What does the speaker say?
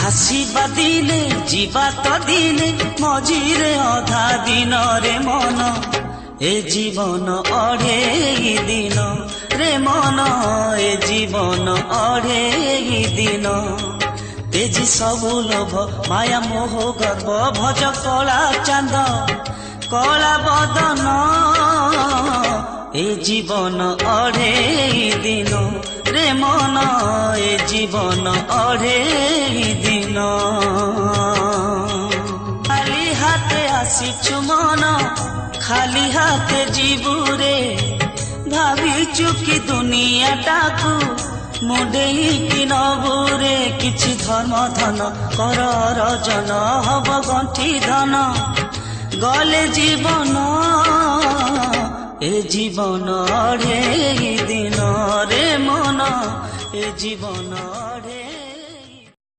আসিবা দিনে ଯିବା ତ ଦିନେ ମଝିରେ ଅଧା ଦିନରେ ମନ ଏ ଜୀବନ ଅଢ଼େଇ ଦିନ ରେ ମନ ଏ ଜୀବନ ଅଢ଼େଇ ଦିନ ତେଜି ସବୁ ଲୋଭ ମାୟା ମୋହ ଗର୍ବ ଭଜ କଳା ଚାନ୍ଦ କଳା ବଦନ ଏ ଜୀବନ ଅଢ଼େଇ ଦିନ রে মন এ জীবন অঢ়েই দিন খালি হাতে আসিছু মন খালি হাতে জীবুরে ভাবিছু কি দুনিয়াটাকু মুডেইকি নবুরে কিছু ধর্ম ধন কর রজন হব গণ্ঠি ধন গলে জীবন এ জীবন অঢ়েই দিন রে মন এ জীবন।